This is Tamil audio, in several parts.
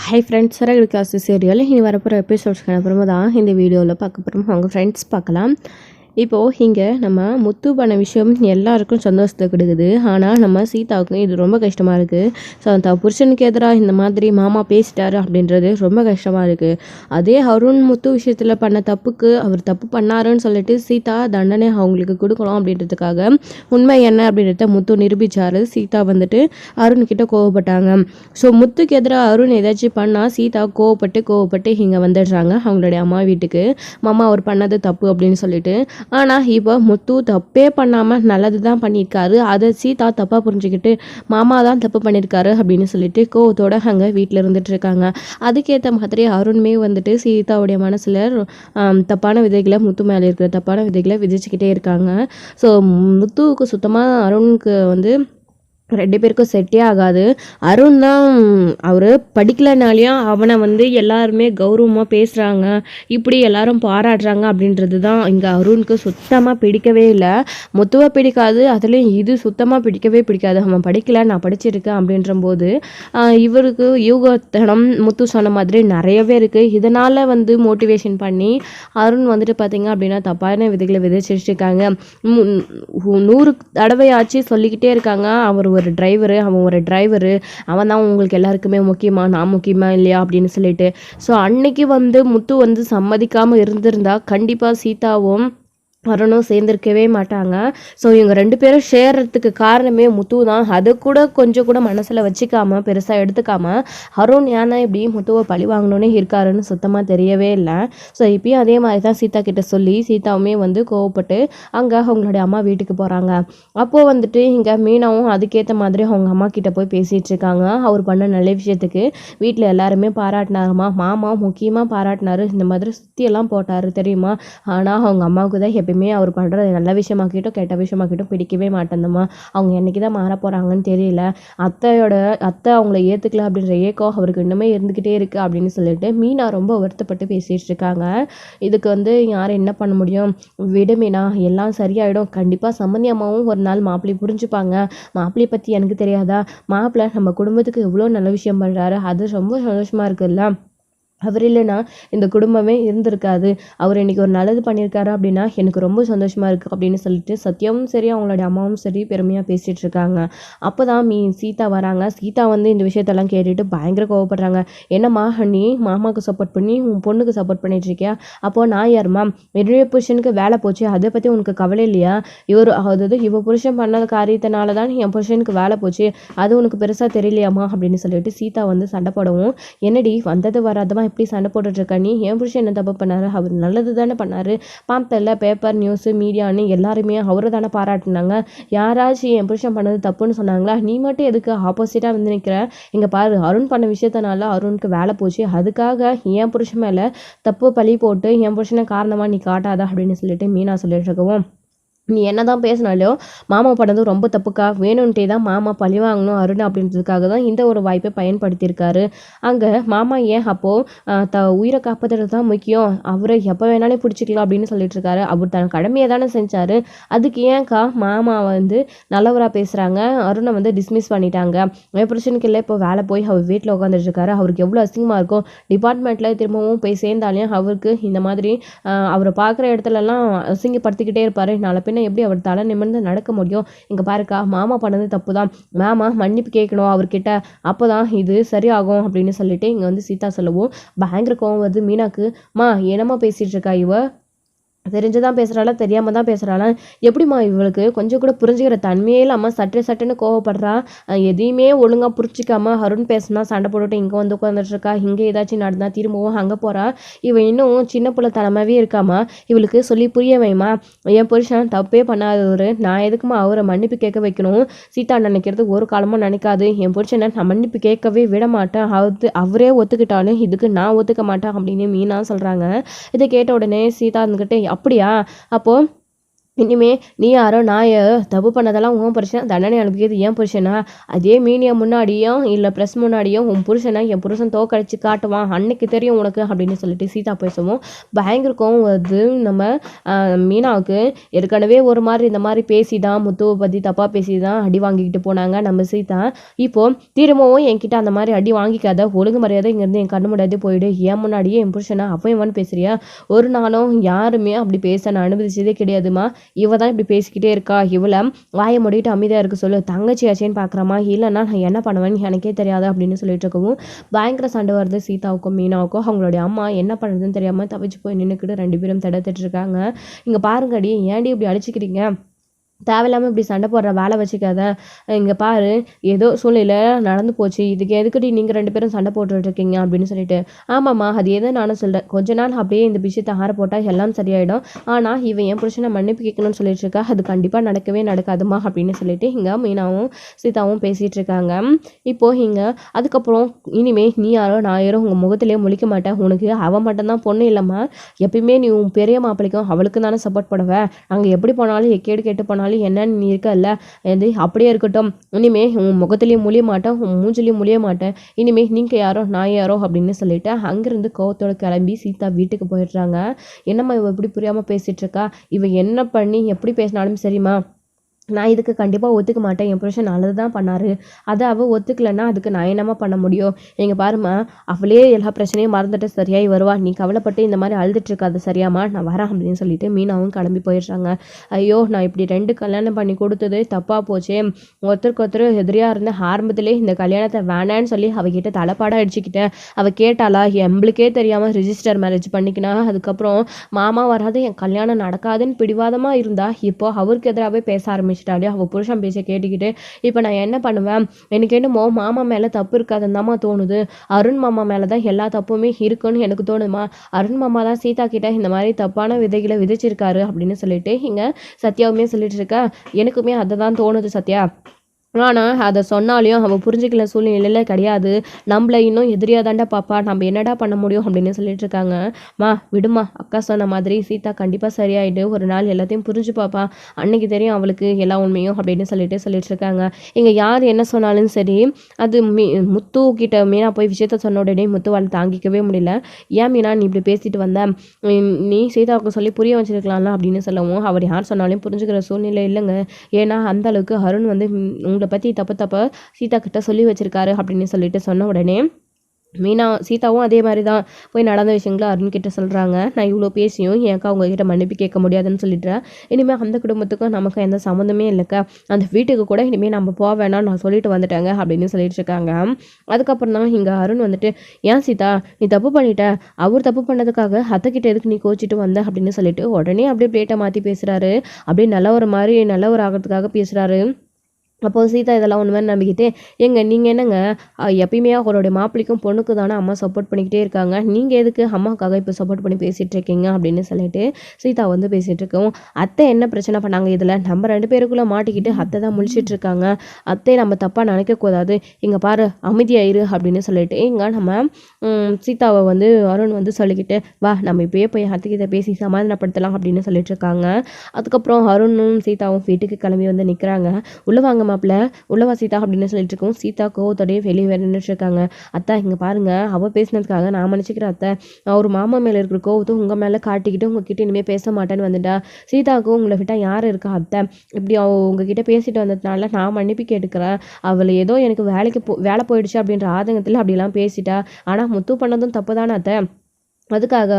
ஹை ஃப்ரெண்ட்ஸ், சரகு காசு சீரியல் இனி வரப்போகிற எபிசோட்ஸ்க்கு அப்புறமா தான் இந்த வீடியோவில் பார்க்க போகிறோம். அவங்க ஃப்ரெண்ட்ஸ் பார்க்கலாம். இப்போது இங்கே நம்ம முத்து பண்ண விஷயம் எல்லாருக்கும் சந்தோஷத்தை கொடுக்குது. ஆனால் நம்ம சீதாவுக்கு இது ரொம்ப கஷ்டமாக இருக்குது. ஸோ அந்த புருஷனுக்கு எதிராக இந்த மாதிரி மாமா பேசிட்டாரு அப்படின்றது ரொம்ப கஷ்டமாக இருக்குது. அதே அருண் முத்து விஷயத்தில் பண்ண தப்புக்கு அவர் தப்பு பண்ணாருன்னு சொல்லிட்டு சீதா தண்டனை அவங்களுக்கு கொடுக்கணும் அப்படின்றதுக்காக உண்மை என்ன அப்படின்றத முத்து நிரூபித்தார். சீதா வந்துட்டு அருண்கிட்ட கோவப்பட்டாங்க. ஸோ முத்துக்கு எதிராக அருண் ஏதாச்சும் பண்ணால் சீதா கோவப்பட்டு இங்கே வந்துடுறாங்க அவங்களுடைய அம்மா வீட்டுக்கு. மாமா அவர் பண்ணது தப்பு அப்படின்னு சொல்லிட்டு. ஆனால் இப்போ முத்து தப்பே பண்ணாமல் நல்லது தான் பண்ணியிருக்காரு. அதை சீதா தப்பாக புரிஞ்சுக்கிட்டு மாமா தான் தப்பு பண்ணியிருக்காரு அப்படின்னு சொல்லிட்டு கோவத்தோடு அங்கே வீட்டில் இருந்துட்டு இருக்காங்க. அதுக்கேற்ற மாதிரி அருண்மே வந்துட்டு சீதாவுடைய மனசில் தப்பான விதைகளை முத்து மேலே இருக்கிற தப்பான விதைகளை விதிச்சுக்கிட்டே இருக்காங்க. ஸோ முத்துவுக்கு சுத்தமாக அருணுக்கு வந்து 2 பேருக்கும் செட்டே ஆகாது. அருண் தான் அவர் படிக்கலைனாலையும் அவனை வந்து எல்லாருமே கௌரவமாக பேசுகிறாங்க, இப்படி எல்லாரும் பாராட்டுறாங்க அப்படின்றது தான் இங்கே அருணுக்கு சுத்தமாக பிடிக்கவே இல்லை. முத்துவை பிடிக்காது, அதுலேயும் இது சுத்தமாக பிடிக்காது. அவன் படிக்கலை, நான் படிச்சிருக்கேன் அப்படின்ற போது இவருக்கு யூகத்தனம் முத்து சொன்ன மாதிரி நிறையவே இருக்குது. இதனால் வந்து மோட்டிவேஷன் பண்ணி அருண் வந்துட்டு பார்த்திங்க அப்படின்னா தப்பான விதைகளை விதைச்சிருக்காங்க. 100 தடவையாச்சு சொல்லிக்கிட்டே இருக்காங்க, அவன் ஒரு டிரைவரு, அவன் தான் உங்களுக்கு எல்லாருக்குமே முக்கியமா, நான் முக்கியமா இல்லையா அப்படின்னு சொல்லிட்டு. ஸோ அன்னைக்கு வந்து முத்து வந்து சம்மதிக்காமல் இருந்திருந்தா கண்டிப்பாக சீதாவும் அருணும் சேர்ந்துருக்கவே மாட்டாங்க. ஸோ இவங்க 2 பேரும் சேர்றதுக்கு காரணமே முத்து தான். அதை கூட கொஞ்சம் கூட மனசில் வச்சுக்காமல் பெருசாக எடுத்துக்காமல் அருண் ஏன்னா இப்படி முத்துவை பழி வாங்கணுன்னே இருக்காருன்னு சுத்தமாக தெரியவே இல்லை. ஸோ இப்பயும் அதே மாதிரி தான் சீதா கிட்ட சொல்லி சீதாவுமே வந்து கோவப்பட்டு அங்கே அவங்களுடைய அம்மா வீட்டுக்கு போகிறாங்க. அப்போது வந்துட்டு இங்கே மீனாவும் அதுக்கேற்ற மாதிரி அவங்க அம்மா கிட்ட போய் பேசிகிட்டு இருக்காங்க. அவர் பண்ண நல்ல விஷயத்துக்கு வீட்டில் எல்லாருமே பாராட்டினாருமா, மாமா முக்கியமாக பாராட்டினாரு, இந்த மாதிரி சுற்றியெல்லாம் போட்டார் தெரியுமா. ஆனால் அவங்க அம்மாவுக்கு தான் எப்பயுமே அவர் பண்ணுறது நல்ல விஷயமாக்கிட்டோம் கெட்ட விஷயமாக்கிட்டோம் பிடிக்கவே மாட்டேந்தம்மா. அவங்க என்றைக்கு தான் மாற போகிறாங்கன்னு தெரியல. அத்தை அவங்கள ஏற்றுக்கல அப்படின்ற ஏக்கம் அவருக்கு இன்னுமே இருந்துக்கிட்டே இருக்குது அப்படின்னு சொல்லிட்டு மீனா ரொம்ப வருத்தப்பட்டு பேசிகிட்டு இருக்காங்க. இதுக்கு வந்து யாரும் என்ன பண்ண முடியும், விடு மீனா, எல்லாம் சரியாயிடும். கண்டிப்பாக சம்மந்தி அம்மாவும் ஒரு நாள் மாப்பிள்ளை புரிஞ்சுப்பாங்க. மாப்பிள்ளையை பற்றி எனக்கு தெரியாதா, மாப்பிள்ளை நம்ம குடும்பத்துக்கு எவ்வளோ நல்ல விஷயம் பண்ணுறாரு, அது ரொம்ப சந்தோஷமாக இருக்குல்ல. அவர் இல்லைன்னா இந்த குடும்பமே இருந்திருக்காது. அவர் இன்றைக்கி ஒரு நல்லது பண்ணியிருக்காரு அப்படின்னா எனக்கு ரொம்ப சந்தோஷமாக இருக்குது அப்படின்னு சொல்லிட்டு சத்யாவும் சரி அவங்களுடைய அம்மாவும் சரி பெருமையாக பேசிகிட்டு இருக்காங்க. அப்போ தான் சீதா வராங்க. சீதா வந்து இந்த விஷயத்தெல்லாம் கேட்டுட்டு பயங்கர கோவப்படுறாங்க. என்னம்மா நீ மாமாவுக்கு சப்போர்ட் பண்ணி உன் பொண்ணுக்கு சப்போர்ட் பண்ணிட்டு இருக்கியா, அப்போது நான் யாருமா, என்னுடைய புருஷனுக்கு வேலை போச்சு, அதை பற்றி உனக்கு கவலை இல்லையா, அதாவது இவ புருஷன் பண்ண காரியத்தினால தான் என் புருஷனுக்கு வேலை போச்சு, அது உனக்கு பெருசாக தெரியலையாம்மா அப்படின்னு சொல்லிட்டு சீதா வந்து சண்டை போடவும், என்னடி வந்தது வராதமா எப்படி சண்டை போட்டுட்ருக்க நீ, என் புருஷன் என்ன தப்பு பண்ணாரு, அவர் நல்லது தானே பண்ணார், பார்த்தல பேப்பர் நியூஸு மீடியான்னு எல்லாருமே அவரை தானே பாராட்டினாங்க, யாராச்சும் என் புருஷன் பண்ணது தப்புன்னு சொன்னாங்களா, நீ மட்டும் எதுக்கு ஆப்போசிட்டாக வந்து நிற்கிற, இங்கே பாரு அருண் பண்ண விஷயத்தினால அருணுக்கு வேலை போச்சு, அதுக்காக என் புருஷன் மேலே தப்பு பழி போட்டு என் புருஷனை காரணமாக நீ காட்டாத அப்படின்னு சொல்லிட்டு மீனா சொல்லிட்டு இருக்கவும், நீ என்ன தான் பேசினாலும் மாமா பண்ணது ரொம்ப தப்புக்கா, வேணும்ன்ட்டே தான் மாமா பழி வாங்கணும் அருண் அப்படின்றதுக்காக தான் இந்த ஒரு வாய்ப்பை பயன்படுத்தியிருக்காரு. அங்கே மாமா ஏன் அப்போது உயிரை காப்பாற்றுறது தான் முக்கியம், அவரை எப்போ வேணாலும் பிடிச்சிக்கலாம் அப்படின்னு சொல்லிட்டு இருக்காரு. அவர் தன் கடமையை தானே செஞ்சார், அதுக்கு ஏன்க்கா மாமா வந்து நல்லவராக பேசுகிறாங்க, அருணை வந்து டிஸ்மிஸ் பண்ணிட்டாங்க, என் பிரச்சனைக்கு இல்லை இப்போ வேலை போய் அவர் வீட்டில் உட்காந்துட்டு இருக்காரு, அவருக்கு எவ்வளோ அசிங்கமாக இருக்கும், டிபார்ட்மெண்ட்டில் திரும்பவும் போய் சேர்ந்தாலையும் அவருக்கு இந்த மாதிரி அவரை பார்க்குற இடத்துலலாம் அசிங்கப்படுத்திக்கிட்டே இருப்பார், நாளை எப்படி அவர் தலை நிமிர்ந்து நடக்க முடியும், இங்கே பாருக்கா மாமா பண்ணது தப்பு தான், மாமா மன்னிப்பு கேட்கணும் அவர்கிட்ட, அப்போ தான் இது சரியாகும் அப்படின்னு சொல்லிட்டு இங்கே வந்து சீதா சொல்லவும் பயங்கர கோவம் வருது மீனாக்கு. என்னம்மா பேசிகிட்டு இருக்கா இவ, தெரிஞ்சுதான் பேசுகிறாளா தெரியாமல் தான் பேசுகிறாளா, எப்படிம்மா இவளுக்கு கொஞ்சம் கூட புரிஞ்சுக்கிற தன்மையே இல்லாமல் சட்டுன்னு கோவப்படுறா, எதையுமே ஒழுங்காக புரிஞ்சிக்காமல் அருண் பேசினா சண்டை போட்டுட்டு இங்கே வந்து உட்காந்துட்ருக்கா, இங்கே ஏதாச்சும் நடந்தா திரும்பவும் அங்கே போகிறா, இவன் இன்னும் சின்ன பிள்ளை தலைமாவே இருக்காமா, இவளுக்கு சொல்லி புரிய வைமா, என் புருஷன் தப்பே பண்ணாதவர், நான் எதுக்குமா அவரை மன்னிப்பு கேட்க வைக்கணும், சீதா நினைக்கிறது ஒரு காலமும் நினைக்காது, என் புருஷனை நான் மன்னிப்பு கேட்கவே விட மாட்டேன், அவரே ஒத்துக்கிட்டாலும் இதுக்கு நான் ஒத்துக்க மாட்டேன் அப்படின்னு மீனா சொல்கிறாங்க. இதை கேட்ட உடனே சீதா இருந்துக்கிட்டு அப்படியா, அப்போது இனிமே நீ யாரோ நான் தப்பு பண்ணதெல்லாம் உன் புருஷன் தண்டனை அனுப்பிக்கிறது ஏன் புருஷனா அதே மீடியா முன்னாடியும் இல்லை ப்ரெஸ் முன்னாடியும் உன் புருஷனை என் புருஷன் தோக்கடிச்சு காட்டுவான் அன்னைக்கு தெரியும் உனக்கு அப்படின்னு சொல்லிட்டு சீதா பேசவும் பயங்கர கோவம் வருது நம்ம மீனாவுக்கு. ஏற்கனவே ஒரு மாதிரி இந்த மாதிரி பேசி தான் முத்துவை பற்றி தப்பாக பேசி தான் அடி வாங்கிக்கிட்டு போனாங்க நம்ம சீதா. இப்போது திரும்பவும் என்கிட்ட அந்த மாதிரி அடி வாங்கிக்காத, ஒழுங்கு மரியாதை இங்கேருந்து என் கண்ணு முன்னாடி போயிடு, ஏன் முன்னாடியே என் புருஷனை அவன் பேசுறியா, ஒரு நாளும் யாருமே அப்படி பேச நான் அனுமதிச்சதே கிடையாதுமா, இவ தான் இப்படி பேசிக்கிட்டே இருக்கா, இவளை வாயை மூடிட்டு அமைதியாக இருக்க சொல்லு, தங்கச்சி ஆச்சேன்னு பார்க்குறாமா, இல்லைன்னா நான் என்ன பண்ணுவேன்னு எனக்கே தெரியாது அப்படின்னு சொல்லிட்டு இருக்கவும் பயங்கர சண்டை வருது சீதாவுக்கும் மீனாவுக்கும். அவங்களுடைய அம்மா என்ன பண்ணுறதுன்னு தெரியாமல் தவிச்சு போய் நின்றுக்கிட்டு 2 பேரும் தடுத்துட்டு இருக்காங்க. இங்கே பாருங்கடி, ஏன்டி இப்படி அடிச்சுக்கிறீங்க, தேவையில்லாமல் இப்படி சண்டை போடுற வேலை வச்சுக்காத, இங்கே பாரு ஏதோ சூழ்நிலை நடந்து போச்சு, இதுக்கு எதுக்கடி நீங்கள் 2 பேரும் சண்டை போட்டுட்ருக்கீங்க அப்படின்னு சொல்லிட்டு. ஆமாம்மா அது எதை நானும் சொல்கிறேன், கொஞ்ச நாள் அப்படியே இந்த விஷயத்தை ஆற போட்டால் எல்லாம் சரியாயிடும், ஆனால் இவன் என் புருஷனை மன்னிப்பு கேட்கணும்னு சொல்லிட்டு இருக்கா, அது கண்டிப்பாக நடக்கவே நடக்காதுமா அப்படின்னு சொல்லிட்டு இங்கே மீனாவும் சீதாவும் பேசிகிட்டு இருக்காங்க. இப்போது இங்கே அதுக்கப்புறம் இனிமே நீ யாரோ நான் யாரோ உங்கள் முகத்திலே முழிக்க மாட்டேன், உனக்கு அவன் மட்டும்தான் பொண்ணு இல்லைம்மா, எப்பயுமே நீ உன் பெரிய மாப்பிள்ளைக்கும் அவளுக்கு தானே சப்போர்ட் பண்ணுவேன், அங்கே எப்படி போனாலும் எக்கேடு கேட்டு போனாலும் என்னன்னு நீ இருக்கல்ல, இது அப்படியே இருக்கட்டும், இனிமே உன் முகத்திலையும் முழிய மாட்டேன், உன் மூஞ்சிலையும் முழிய மாட்டேன், இனிமே நீங்கள் யாரோ நான் யாரோ அப்படின்னு சொல்லிட்டு அங்கேருந்து கோவத்தோட கிளம்பி சீதா வீட்டுக்கு போயிடுறாங்க. என்னம்மா இவ இப்படி புரியாமல் பேசிகிட்டு இருக்கா, இவ என்ன பண்ணி எப்படி பேசினாலும் சரிம்மா, நான் இதுக்கு கண்டிப்பாக ஒத்துக்க மாட்டேன், என் புருஷன் நல்லது தான் பண்ணார், அதை அவள் ஒத்துக்கலைன்னா அதுக்கு நான் என்னம்மா பண்ண முடியும், எங்கள் பாருமா அவளே எல்லா பிரச்சனையும் மறந்துட்டு சரியாகி வருவா, நீ கவலைப்பட்டு இந்த மாதிரி அழுதுட்டுருக்காது சரியாம்மா, நான் வரேன் அப்படின்னு சொல்லிட்டு மீனாவும் கிளம்பி போயிடுறாங்க. ஐயோ நான் இப்படி 2 கல்யாணம் பண்ணி கொடுத்தது தப்பாக போச்சே, ஒருத்தருக்கு எதிரியாக இருந்த ஆரம்பத்திலே இந்த கல்யாணத்தை வேணான்னு சொல்லி அவகிட்ட தலைப்பாடாக அடிச்சுக்கிட்டேன், அவள் கேட்டாளா, எம்பளுக்கே தெரியாமல் ரிஜிஸ்டர் மேரேஜ் பண்ணிக்கினா, அதுக்கப்புறம் மாமா வராது என் கல்யாணம் நடக்காதுன்னு பிடிவாதமாக இருந்தா, இப்போ அவருக்கு எதிராகவே பேச ஆரம்பிச்சிட்டாலே, அவள் புருஷன் பேச கேட்டுக்கிட்டு இப்போ நான் என்ன பண்ணுவேன், எனக்கு என்னமோ மாமா மேலே தப்பு இருக்காதுன்னு தாம்மா தோணுது, அருண் மாமா மேலே தான் எல்லா தப்புமே இருக்குன்னு எனக்கு தோணுமா, அருண் மாமா தான் சீதா கிட்ட இந்த மாதிரி தப்பான விதைகளை விதைச்சிருக்காரு அப்படின்னு சொல்லிட்டு இங்கே சத்யாவுமே சொல்லிட்டு இருக்கா. எனக்குமே அதை தான் தோணுது சத்யா, ஆனால் அதை சொன்னாலையும் அவள் புரிஞ்சிக்கல சூழ்நிலையில் கிடையாது, நம்மளை இன்னும் எதிரியாக தாண்டா பாப்பா, நம்ம என்னடா பண்ண முடியும் அப்படின்னு சொல்லிட்டு இருக்காங்க. மா விடுமா, அக்கா சொன்ன மாதிரி சீதா கண்டிப்பாக சரியாயிடு, ஒரு நாள் எல்லாத்தையும் புரிஞ்சு பாப்பா, அன்னைக்கு தெரியும் அவளுக்கு எல்லா உண்மையும் அப்படின்னு சொல்லிட்டு இருக்காங்க. இங்கே யார் என்ன சொன்னாலும் சரி, அது முத்து கிட்ட மீனா போய் விஷயத்த சொன்ன உடனே முத்துவால் தாங்கிக்கவே முடியல. ஏன் மீனா நீ இப்படி பேசிட்டு வந்த, நீ சீதாவுக்கு சொல்லி புரிய வச்சிருக்கலாம்ல அப்படின்னு சொல்லவும், அவர் யார் சொன்னாலும் புரிஞ்சுக்கிற சூழ்நிலை இல்லைங்க, ஏன்னா அந்த அளவுக்கு அருண் வந்து உங்களை பற்றி தப்பு சீதா கிட்ட சொல்லி வச்சிருக்காரு அப்படின்னு சொல்லிட்டு சொன்ன உடனே சீதாவும் அதே மாதிரி தான் போய் நடந்த விஷயங்களை அருண்கிட்ட சொல்கிறாங்க. நான் இவ்வளோ பேசியும் என் அக்கா உங்ககிட்ட மன்னிப்பு கேட்க முடியாதுன்னு சொல்லிடுறேன், இனிமேல் அந்த குடும்பத்துக்கும் நமக்கு எந்த சம்மந்தமே இல்லைக்கா, அந்த வீட்டுக்கு கூட இனிமேல் நம்ம போக வேணாம் நான் சொல்லிட்டு வந்துட்டாங்க அப்படின்னு சொல்லிட்டு இருக்காங்க. அதுக்கப்புறம் தான் இங்கே அருண் வந்துட்டு, ஏன் சீதா நீ தப்பு பண்ணிட்ட, அவர் தப்பு பண்ணதுக்காக அத்தைக்கிட்ட எதுக்கு நீ கோச்சிட்டு வந்த அப்படின்னு சொல்லிட்டு உடனே அப்படியே பிளேட்டை மாற்றி பேசுகிறாரு, அப்படியே நல்லவர் ஆகிறதுக்காக பேசுகிறாரு. அப்போது சீதா இதெல்லாம் ஒன்று மாதிரி நம்பிக்கிட்டு, நீங்கள் என்னங்க எப்பயுமே அவருடைய மாப்பிள்ளைக்கும் பொண்ணுக்கு தானே அம்மா சப்போர்ட் பண்ணிக்கிட்டே இருக்காங்க, நீங்கள் எதுக்கு அம்மாவுக்காக இப்போ சப்போர்ட் பண்ணி பேசிகிட்டு இருக்கீங்க அப்படின்னு சொல்லிட்டு சீதா வந்து பேசிகிட்டு இருக்கோம். அத்தை என்ன பிரச்சனை பண்ணாங்க இதில், நம்ம 2 பேருக்குள்ளே மாட்டிக்கிட்டு அத்தை தான் முழிச்சிட்டு இருக்காங்க, அத்தை நம்ம தப்பாக நினைக்கக்கூடாது, இங்கே பாரு அமைதியாயிரு அப்படின்னு சொல்லிட்டு இங்கே நம்ம சீதாவை வந்து அருண் வந்து சொல்லிக்கிட்டு, வா நம்ம இப்போயே போய் அத்தைக்கிட்ட பேசி சமாதானப்படுத்தலாம் அப்படின்னு சொல்லிட்டு இருக்காங்க. அதுக்கப்புறம் அருணும் சீதாவும் வீட்டுக்கு கிளம்பி வந்து நிற்கிறாங்க. உள்ள வாங்க மாப்பிள்ள, உள்ளவா சீதா அப்படின்னு சொல்லிட்டு இருக்கோம். சீதா கோவத்தோடய வெளியே நின்றுட்டு இருக்காங்க. அத்தை இங்கே பாருங்க, அவள் பேசினதுக்காக நான் மன்னிச்சிக்கிறேன் அத்தை, அவர் மாமா மேலே இருக்கிற கோவத்தை உங்கள் மேலே காட்டிக்கிட்டு உங்ககிட்ட இனிமேல் பேச மாட்டேன்னு வந்துட்டா, சீதாவுக்கும் உங்களை விட்டால் யார் இருக்கா அத்தை, இப்படி உங்ககிட்ட பேசிட்டு வந்ததுனால நான் மன்னிப்பு கேட்டுக்கிறேன், அவள் ஏதோ எனக்கு வேலை போயிடுச்சு அப்படின்ற ஆதங்கத்தில் அப்படிலாம் பேசிட்டா, ஆனால் முத்து பண்ணதும் தப்பு தானே அத்தை, அதுக்காக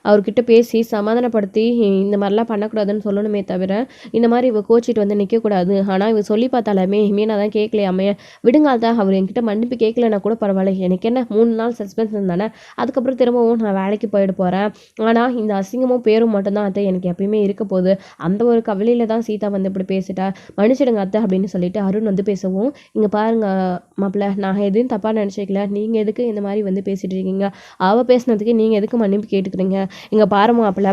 அவர்கிட்ட பேசி சமாதானப்படுத்தி இந்த மாதிரிலாம் பண்ணக்கூடாதுன்னு சொல்லணுமே தவிர இந்த மாதிரி இவ கோச்சிட்டு வந்து நிற்கக்கூடாது. ஆனால் இவ சொல்லி பார்த்தாலுமே மீனா தான் கேட்கலையாமே, விடுங்க அதான் அவர் என்கிட்ட மன்னிப்பு கேட்கலன்னா கூட பரவாயில்ல, எனக்கு என்ன 3 நாள் சஸ்பென்ஸ் தானே, அதுக்கப்புறம் திரும்பவும் நான் வேலைக்கு போயிட போகிறேன், ஆனால் இந்த அசிங்கமும் பேரும் மட்டும்தான் அத்தை எனக்கு எப்பயுமே இருக்க போகுது, அந்த ஒரு கவலையில் தான் சீதா வந்து இப்படி பேசிட்டா, மன்னிச்சிடுங்க அத்தை அப்படின்னு சொல்லிட்டு அருண் வந்து பேசவும், இங்கே பாருங்க மாப்பிள்ள, நான் எதுவும் தப்பாக நினச்சிக்கல, நீங்கள் எதுக்கு இந்த மாதிரி வந்து பேசிட்டு இருக்கீங்க, அவள் பேசினதுக்கு நீங்கள் எதுக்கு மன்னிப்பு கேட்டுக்கிறீங்க. இங்கே பாரு மாப்பிள்ள,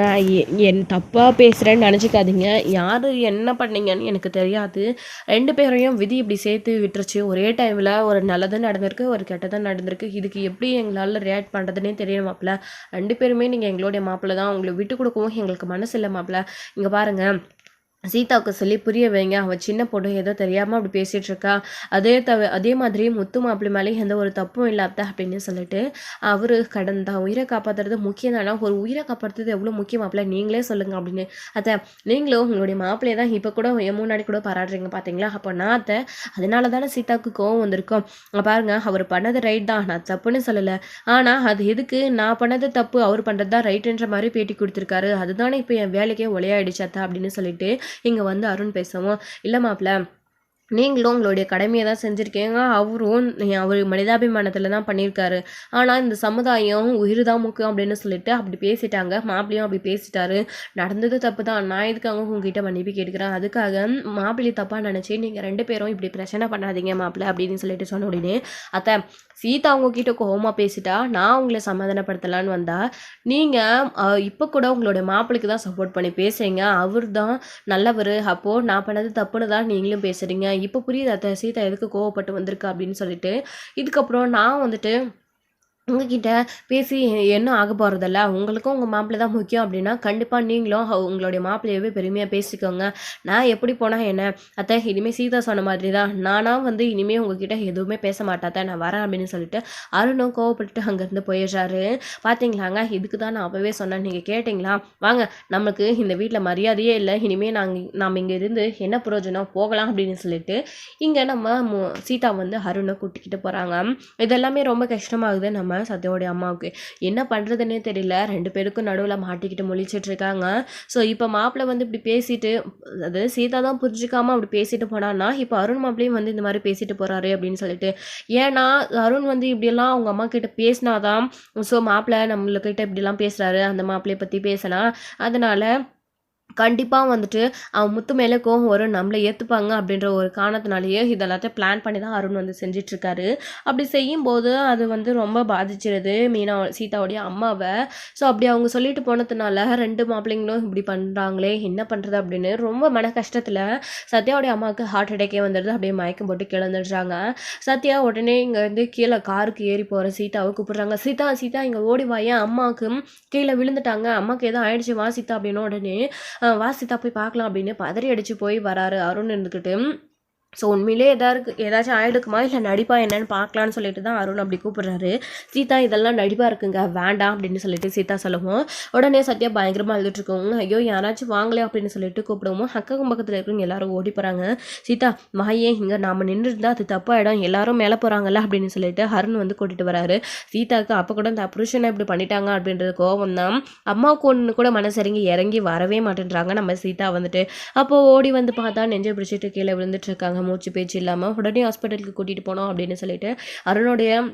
நான் என் தப்பாக பேசுகிறேன்னு நினச்சிக்காதீங்க. யார் என்ன பண்ணீங்கன்னு எனக்கு தெரியாது. 2 பேரையும் விதி இப்படி சேர்த்து விட்டுருச்சு. ஒரே டைமில் ஒரு நல்லது நடந்திருக்கு, ஒரு கெட்டதான் நடந்திருக்கு. இதுக்கு எப்படி எங்களால் ரியாக்ட் பண்ணுறதுனே தெரியல மாப்பிள்ள. 2 பேருமே நீங்கள் எங்களுடைய மாப்பிள்ள தான். உங்களை விட்டு கொடுக்கவும் எங்களுக்கு மனசு இல்லை மாப்பிள்ள. இங்கே பாருங்கள், சீதாவுக்கு சொல்லி புரிய வைங்க. அவள் சின்ன பொண்ணு ஏதோ தெரியாமல் அப்படி பேசிகிட்டு இருக்கா. அதே மாதிரி முத்து மாப்பிள்ளை மேலே எந்த ஒரு தப்பும் இல்லாத அப்படின்னு சொல்லிட்டு அவர் கடந்த உயிரை காப்பாற்றுறது முக்கியம் தானே. ஒரு உயிரை காப்பாற்றுறது எவ்வளோ முக்கியம் மாப்பிள்ள, நீங்களே சொல்லுங்கள் அப்படின்னு. அத்தை, நீங்களும் உங்களுடைய மாப்பிள்ளையை தான் இப்போ கூட என் முன்னாடி கூட பாராட்டுறீங்க பார்த்தீங்களா. அப்போ நான் அத்தை, அதனால தானே சீதாவுக்கு கோவம் வந்திருக்கோம். பாருங்கள், அவர் பண்ணது ரைட் தான், நான் தப்புன்னு சொல்லலை. ஆனால் அது எதுக்கு நான் பண்ணது தப்பு, அவர் பண்ணுறது தான் ரைட்டுன்ற மாதிரி பேட்டி கொடுத்துருக்காரு. அதுதானே இப்போ என் வேலைக்கே ஒலையாயிடுச்சு அத்தை அப்படின்னு சொல்லிட்டு இங்கே வந்து அருண் பேசவும், இல்லை மாப்பிள்ள, நீங்களும் உங்களுடைய கடமையை தான் செஞ்சுருக்கீங்க. அவர் மனிதாபிமானத்தில் தான் பண்ணியிருக்காரு. ஆனால் இந்த சமுதாயம் உயிர் தான் முக்கியம் அப்படின்னு சொல்லிட்டு அப்படி பேசிட்டாங்க. மாப்பிள்ளையும் அப்படி பேசிட்டாரு. நடந்தது தப்பு தான். நான் இதுக்காக உங்ககிட்ட மன்னிப்பு கேட்குறேன். அதுக்காக மாப்பிள்ளை தப்பாக நினச்சி நீங்கள் 2 பேரும் இப்படி பிரச்சனை பண்ணாதீங்க மாப்பிள்ளை அப்படின்னு சொல்லிட்டு சொன்ன உடனே, அத்தை, சீதா உங்ககிட்ட கோவமாக பேசிட்டா நான் உங்களை சமாதானப்படுத்தலான்னு வந்தால் நீங்கள் இப்போ கூட உங்களுடைய மாப்பிள்ளைக்கு தான் சப்போர்ட் பண்ணி பேசுகிறீங்க. அவர் தான் நல்லவர். அப்போது நான் பண்ணது தப்புன்னு தான் நீங்களும் பேசுகிறீங்க. இப்போ புரியுது அத்தை, சீதா எதுக்கு கோவப்பட்டு வந்திருக்கா அப்படின்னு சொல்லிட்டு. இதுக்கப்புறம் நான் வந்துட்டு உங்ககிட்ட பேசி என்ன ஆக போகிறதில்ல. உங்களுக்கும் உங்கள் மாப்பிள்ளை தான் முக்கியம் அப்படின்னா கண்டிப்பாக நீங்களும் உங்களுடைய மாப்பிள்ளையவே பெருமையாக பேசிக்கோங்க. நான் எப்படி போனால் என்ன அத்தை, இனிமேல் சீதா சொன்ன மாதிரி தான் நானாக வந்து இனிமேல் உங்ககிட்ட எதுவுமே பேச மாட்டாத்த, நான் வரேன் அப்படின்னு சொல்லிட்டு அருணும் கோவப்பட்டு அங்கேருந்து போயிடுறாரு. பார்த்தீங்களாங்க, இதுக்கு தான் நான் அப்போவே சொன்னேன், நீங்கள் கேட்டிங்களா. வாங்க, நம்மளுக்கு இந்த வீட்டில் மரியாதையே இல்லை. இனிமேல் நாம் இங்கே இருந்து என்ன பிரயோஜனம், போகலாம் அப்படின்னு சொல்லிட்டு இங்கே நம்ம சீதா வந்து அருணை கூட்டிக்கிட்டு போகிறாங்க. இதெல்லாமே ரொம்ப கஷ்டமாகுது நம்ம சத்யாவுடைய அம்மாவுக்கு. என்ன பண்ணுறதுன்னே தெரியல. 2 பேருக்கும் நடுவில் மாட்டிக்கிட்டு முழிச்சிட்டு இருக்காங்க. ஸோ இப்போ மாப்பிள்ளை வந்து இப்படி பேசிட்டு, அதாவது சீதா தான் புரிஞ்சுக்காமல் அப்படி பேசிட்டு போனான்னா, இப்போ அருண் மாப்பிள்ளையும் வந்து இந்த மாதிரி பேசிட்டு போகிறாரு அப்படின்னு சொல்லிட்டு. ஏன்னா அருண் வந்து இப்படியெல்லாம் அவங்க அம்மா கிட்ட பேசினாதான், ஸோ மாப்பிள்ளை நம்மளுக்கிட்ட இப்படிலாம் பேசுகிறாரு, அந்த மாப்பிள்ளையை பற்றி பேசினா அதனால் கண்டிப்பாக வந்துட்டு அவன் முத்து மேலே கோவம் வரும், நம்மளை ஏற்றுப்பாங்க அப்படின்ற ஒரு காரணத்தினாலேயே இதெல்லாத்தையும் பிளான் பண்ணி தான் அருண் வந்து செஞ்சிட்ருக்காரு. அப்படி செய்யும்போது அது வந்து ரொம்ப பாதிச்சிருது சீதாவுடைய அம்மாவை. ஸோ அப்படி அவங்க சொல்லிட்டு போனதுனால 2 மாப்பிள்ளைங்களும் இப்படி பண்ணுறாங்களே, என்ன பண்ணுறது அப்படின்னு ரொம்ப மன கஷ்டத்தில் சத்யாவுடைய அம்மாவுக்கு ஹார்ட் அட்டாக்கே வந்துடுது. அப்படியே மயக்கம் போட்டு கிளந்துடுறாங்க. சத்யா உடனே இங்கே வந்து கீழே காருக்கு ஏறி போகிற சீதாவை கூப்பிட்றாங்க. சீதா சீதா இங்கே ஓடி வாயேன், அம்மாவுக்கு கீழே விழுந்துட்டாங்க, அம்மாவுக்கு எதுவும் ஆயிடுச்சு, வா சீதா அப்படின்னு. உடனே வா சீதா போய் பார்க்கலாம் அப்படின்னு பதறி அடித்து போய் வராரு அருண் இருந்துக்கிட்டு. ஸோ உண்மையிலே ஏதாச்சும் ஆகிடுக்குமா இல்லை நடிப்பா என்னன்னு பார்க்கலான்னு சொல்லிட்டு தான் அருண் அப்படி கூப்பிட்றாரு. சீதா இதெல்லாம் நடிப்பாக இருக்குங்க, வேண்டாம் அப்படின்னு சொல்லிட்டு சீதா சொல்லுவோம். உடனே சத்யா பயங்கரமாக அழுதுட்ருக்கோங்க. ஐயோ யாராச்சும் வாங்கலே அப்படின்னு சொல்லிட்டு கூப்பிடுவோம். அக்கம் பக்கத்தில் இருக்கிறவங்க எல்லாரும் ஓடி போகிறாங்க. சீதா மாயே, இங்கே நாம் நின்றுருந்தா அது தப்பாயிடும், எல்லாரும் மேலே போகிறாங்கல்ல அப்படின்னு சொல்லிட்டு அருண் வந்து கூட்டிகிட்டு வராரு. சீதாவுக்கு அப்போ கூட இந்த புருஷனை இப்படி பண்ணிட்டாங்க அப்படின்றது கோவம் தான். அம்மாவுக்கு ஒன்று கூட மனசரிங்கி இறங்கி வரவே மாட்டேன்றாங்க நம்ம சீதா வந்துட்டு. அப்போது ஓடி வந்து பார்த்தா நெஞ்சை பிடிச்சிட்டு கீழே விழுந்துட்டு இருக்காங்க, மூச்சு பேச்சு இல்லாமல். உடனே ஹாஸ்பிட்டலுக்கு கூட்டிகிட்டு போனோம் அப்படின்னு சொல்லிட்டு அருணுடைய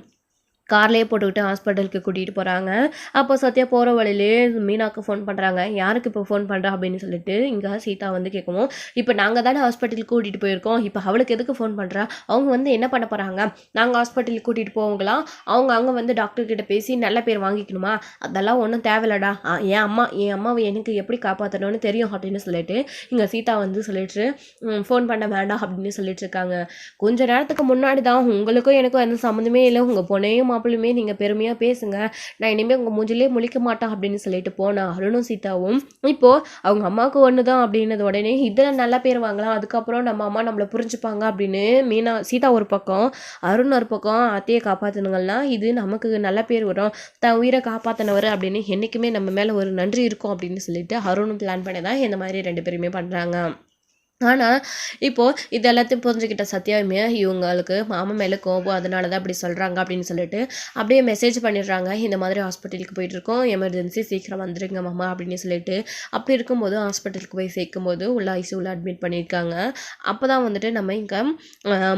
கார்லேயே போட்டுக்கிட்டு ஹாஸ்பிட்டலுக்கு கூட்டிகிட்டு போகிறாங்க. அப்போ சத்யா போகிற வழியிலே மீனாவுக்கு ஃபோன் பண்ணுறாங்க. யாருக்கு இப்போ ஃபோன் பண்ணுறா அப்படின்னு சொல்லிட்டு இங்கே சீதா வந்து கேட்கவும், இப்போ நாங்கள் தானே ஹாஸ்பிட்டலுக்கு கூட்டிகிட்டு போயிருக்கோம், இப்போ அவளுக்கு எதுக்கு ஃபோன் பண்ணுறா, அவங்க வந்து என்ன பண்ண போகிறாங்க, நாங்கள் ஹாஸ்பிட்டலுக்கு கூட்டிகிட்டு போவங்களாம், அவங்க அங்கே வந்து டாக்டர்கிட்ட பேசி நல்ல பேர் வாங்கிக்கணுமா, அதெல்லாம் ஒன்றும் தேவையில்லடா, என் அம்மாவை எனக்கு எப்படி காப்பாற்றணும்னு தெரியும் அப்படின்னு சொல்லிட்டு இங்கே சீதா வந்து சொல்லிட்டு ஃபோன் பண்ண வேண்டாம் அப்படின்னு சொல்லிட்டு இருக்காங்க. கொஞ்ச நேரத்துக்கு முன்னாடி தான் உங்களுக்கும் எனக்கும் எந்த சம்மந்தமே இல்லை, உங்கள் பொண்ணையும் மாப்பிள்ளையுமே நீங்கள் பெருமையாக பேசுங்க, நான் இனிமேல் உங்கள் மூஞ்சிலே முழிக்க மாட்டேன் அப்படின்னு சொல்லிட்டு போனேன் அருணும் சீதாவும். இப்போது அவங்க அம்மாவுக்கு ஒன்று தான் அப்படின்னது உடனே இதில் நல்ல பேர் வாங்கலாம், அதுக்கப்புறம் நம்ம அம்மா நம்மளை புரிஞ்சுப்பாங்க அப்படின்னு சீதா ஒரு பக்கம், அருண் ஒரு பக்கம் அத்தையை காப்பாற்றணுங்கன்னா இது நமக்கு நல்ல பேர் வரும், தன் உயிரை காப்பாற்றினவர் அப்படின்னு என்றைக்குமே நம்ம மேலே ஒரு நன்றி இருக்கும் அப்படின்னு சொல்லிட்டு அருணும் பிளான் பண்ணி தான் இந்த மாதிரி 2 பேருமே பண்ணுறாங்க. ஆனால் இப்போது இது எல்லாத்தையும் புரிஞ்சுக்கிட்ட சத்யாவுமே இவங்களுக்கு மாமா மேலே கோபம், அதனால தான் அப்படி சொல்கிறாங்க அப்படின்னு சொல்லிட்டு அப்படியே மெசேஜ் பண்ணிடுறாங்க. இந்த மாதிரி ஹாஸ்பிட்டலுக்கு போயிட்டுருக்கோம், எமர்ஜென்சி சீக்கிரம் வந்துடுங்க மாமா அப்படின்னு சொல்லிட்டு. அப்படி இருக்கும்போது ஹாஸ்பிட்டலுக்கு போய் சேர்க்கும்போது உள்ள ஐசியூவில் அட்மிட் பண்ணியிருக்காங்க. அப்போ தான் வந்துட்டு நம்ம இங்கே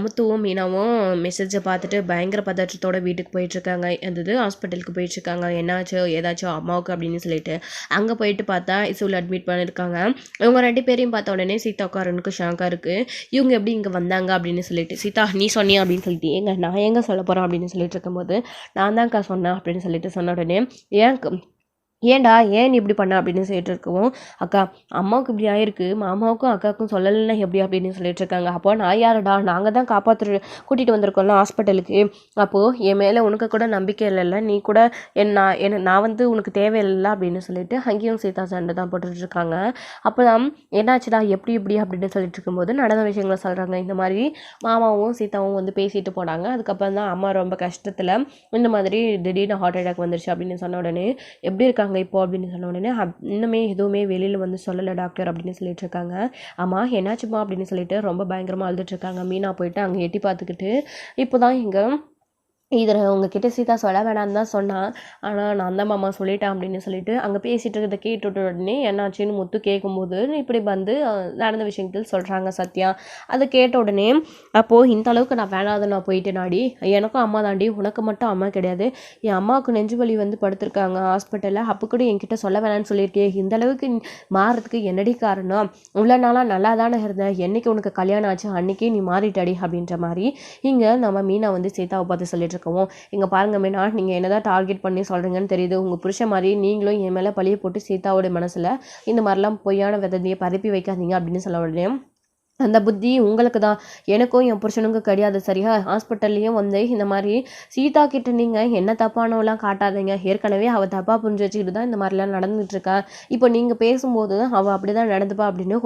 முத்துவும் மீனாவும் மெசேஜை பார்த்துட்டு பயங்கர பதற்றத்தோட வீட்டுக்கு போயிட்டுருக்காங்க. அந்த ஹாஸ்பிட்டலுக்கு போயிட்டுருக்காங்க, என்னாச்சு ஏதாச்சும் அம்மாவுக்கு அப்படின்னு சொல்லிட்டு. அங்கே போயிட்டு பார்த்தா ஐசியூவில் அட்மிட் பண்ணியிருக்காங்க. இவங்க 2 பேரையும் பார்த்த உடனே சீதா உட்கார அருணுக்கு ஷாக்காக இருக்குது. இவங்க எப்படி இங்கே வந்தாங்க அப்படின்னு சொல்லிட்டு, சீதா நீ சொன்னியா அப்படின்னு சொல்லிட்டு, நான் எங்கே சொல்ல போகிறேன் அப்படின்னு சொல்லிட்டு இருக்கும்போது, நான் தான்க்கா சொன்னேன் அப்படின்னு சொல்லிட்டு சொன்ன உடனே, ஏன்டா ஏன் நீ இப்படி பண்ண அப்படின்னு சொல்லிட்டு இருக்கவும், அக்கா அம்மாவுக்கு இப்படி ஆயிருக்கு, மாமாவுக்கும் அக்காவுக்கும் சொல்லலைன்னா எப்படி அப்படின்னு சொல்லிட்டு இருக்காங்க. அப்போ நான் யாருடா, நாங்கள் தான் கூட்டிகிட்டு வந்திருக்கோம்ல ஹாஸ்பிட்டலுக்கு, அப்போது என் மேலே உனக்கு கூட நம்பிக்கை இல்லைல்ல, நீ கூட நான் வந்து உனக்கு தேவையில்லை அப்படின்னு சொல்லிட்டு அங்கேயும் சீதா சண்டை தான் போட்டுட்ருக்காங்க. அப்போ தான் என்னாச்சுடா எப்படி இப்படி அப்படின்னு சொல்லிட்டு இருக்கும்போது நடந்த விஷயங்களை சொல்கிறாங்க. இந்த மாதிரி மாமாவும் சீதாவும் வந்து பேசிட்டு போனாங்க. அதுக்கப்புறம் தான் அம்மா ரொம்ப கஷ்டத்தில் இந்த மாதிரி திடீர்னு ஹார்ட் அட்டாக் வந்துருச்சு அப்படின்னு சொன்ன உடனே, எப்படி இருக்காங்க இப்போ அப்படின்னு சொன்ன உடனே, இன்னுமே எதுவுமே வெளியில் வந்து சொல்லலை டாக்டர் அப்படின்னு சொல்லிட்டு இருக்காங்க. ஆமாம் என்னாச்சுமா அப்படின்னு சொல்லிட்டு ரொம்ப பயங்கரமாக அழுதுட்டு இருக்காங்க. மீனா போயிட்டு அங்கே எட்டி பார்த்துக்கிட்டு, இப்போ தான் இங்கே இதில் உங்ககிட்ட சீதா சொல்ல வேணான்னு தான் சொன்னான், ஆனால் நான் தான் மாமா சொல்லிட்டேன் அப்படின்னு சொல்லிட்டு அங்கே பேசிகிட்டு இருக்கிறத கேட்டுவிட்ட உடனே என்னாச்சுன்னு முத்து கேட்கும்போது இப்படி வந்து நடந்த விஷயத்தில் சொல்கிறாங்க சத்யா. அதை கேட்ட உடனே, அப்போது இந்த அளவுக்கு நான் வேணாத நான் போயிட்டு நாடி, எனக்கும் அம்மா தாண்டி, உனக்கு மட்டும் அம்மா கிடையாது, என் அம்மாவுக்கு நெஞ்சு வலி வந்து படுத்திருக்காங்க ஹாஸ்பிட்டலில், அப்போ கூட என்கிட்ட சொல்ல வேணான்னு சொல்லியிருக்கே, இந்த அளவுக்கு மாறுறதுக்கு என்னடி காரணம், இவ்வளோ நாளாக நல்லா தானே இருந்தேன், என்னைக்கு உனக்கு கல்யாணம் ஆச்சு அன்றைக்கி நீ மாறிட்டடி அப்படின்ற மாதிரி இங்கே நம்ம மீனா வந்து சீதாவை பார்த்து சொல்லிட்டு இருக்கோம். இங்கே பாருங்க மீனா, நீங்கள் என்னதான் டார்கெட் பண்ணி சொல்கிறீங்கன்னு தெரியுது, உங்கள் புருஷன் மாதிரி நீங்களும் என் மேலே பழிய போட்டு சீதாவோட மனசில் இந்த மாதிரிலாம் பொய்யான விதந்தியை பரப்பி வைக்காதீங்க அப்படின்னு சொல்ல உடனே, அந்த புத்தி உங்களுக்கு தான், எனக்கும் என் புருஷனுக்கும் கிடையாது சரியா, ஹாஸ்பிட்டல்லையும் வந்து இந்த மாதிரி சீதா கிட்ட நீங்கள் என்ன தப்பானவெல்லாம் காட்டாதீங்க, ஏற்கனவே அவள் தப்பாக புரிஞ்சு வச்சுக்கிட்டு தான் இந்த மாதிரிலாம் நடந்துகிட்ருக்கா, இப்போ நீங்கள் பேசும்போது அவள் அப்படி தான் நடந்துப்பா அப்படின்னு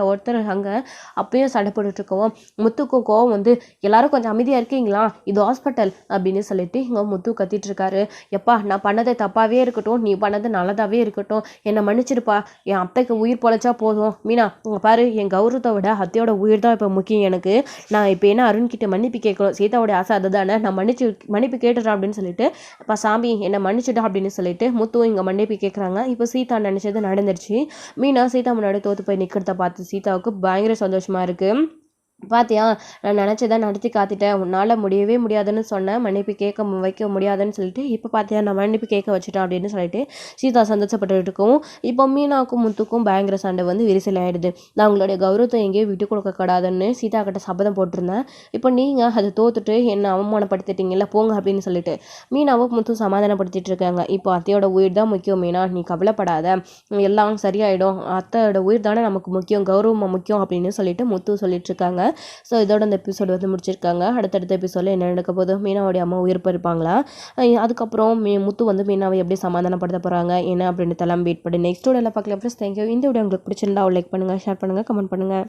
ஒருத்தர் அங்கே அப்பயும் சண்டை போட்டுட்ருக்கவும், முத்துக்கும் கோவம் வந்து, எல்லாரும் கொஞ்சம் அமைதியாக இருக்கீங்களா, இது ஹாஸ்பிட்டல் அப்படின்னு சொல்லிட்டு இங்கே முத்து கத்திட்டு இருக்காரு. எப்பா நான் பண்ணது தப்பாகவே இருக்கட்டும், நீ பண்ணது நல்லதாகவே இருக்கட்டும், என்னை மன்னிச்சிருப்பா, என் அத்தைக்கு உயிர் பொழைச்சா போதும், மீனா பாரு என் கௌரவத்தை விட அத்தையோட உயிர் தான் இப்போ முக்கியம் எனக்கு, நான் இப்போ என்ன அருண்கிட்ட மன்னிப்பு கேட்கணும், சீதாவோட ஆசை அதுதானே, நான் மன்னிப்பு கேட்டுறேன் அப்படின்னு சொல்லிட்டு, அப்போ சாமி என்னை மன்னிச்சுட்டா அப்படின்னு சொல்லிட்டு முத்துவும் இங்கே மன்னிப்பு கேட்குறாங்க. இப்போ சீதா நினச்சது நடந்துருச்சு. மீனா சீதா முன்னாடி தோற்று போய் நிற்கிறத பார்த்து சீதாவுக்கு பயங்கர சந்தோஷமாக இருக்குது. பாத்தியா நான் நினச்சதை நடத்தி காத்திட்டேன், உன்னால் முடியவே முடியாதுன்னு சொன்னேன், மன்னிப்பு கேட்க வைக்க முடியாதுன்னு சொல்லிட்டு, இப்போ பார்த்தியா நான் மன்னிப்பு கேட்க வச்சுட்டேன் அப்படின்னு சொல்லிட்டு சீதா சந்தோஷப்பட்டு இருக்கும். இப்போ மீனாவுக்கும் முத்துக்கும் பயங்கர சண்டை வந்து விரிசல் ஆகிடுது. நான் உங்களுடைய கௌரவத்தை எங்கேயும் விட்டு கொடுக்கக்கூடாதுன்னு சீதா கிட்ட சபதம் போட்டிருந்தேன், இப்போ நீங்கள் அதை தோத்துட்டு என்னை அவமானப்படுத்திட்டீங்கல்ல போங்க அப்படின்னு சொல்லிட்டு மீனாவும் முத்தும் சமாதானப்படுத்திட்டு இருக்காங்க. இப்போ அத்தையோட உயிர் தான் முக்கியம் மீனா, நீ கவலைப்படாத, எல்லாம் சரியாயிடும், அத்தையோட உயிர் தானே நமக்கு முக்கியம், கௌரவமாக முக்கியம் அப்படின்னு சொல்லிட்டு முத்து சொல்லிட்டு இருக்காங்க. ஸோ இதோட இந்த எபிசோடு வந்து முடிச்சிருக்காங்க. அடுத்தடுத்த எபிசோடில் என்ன நடக்க போகுது, மீனாவுடைய அம்மா உயிர் இருப்பாங்களா, அதுக்கப்புறம் முத்து வந்து மீனாவை எப்படி சமாதானப்படுத்த போகிறாங்க என்ன அப்படின்னு வெயிட் பண்ணி நெக்ஸ்ட் வீடியோவில் பார்க்கலாம். Plus thank you. இந்த வீடியோ உங்களுக்கு பிடிச்சிருந்தா லைக் பண்ணுங்கள், ஷேர் பண்ணுங்கள், கமெண்ட் பண்ணுங்கள்.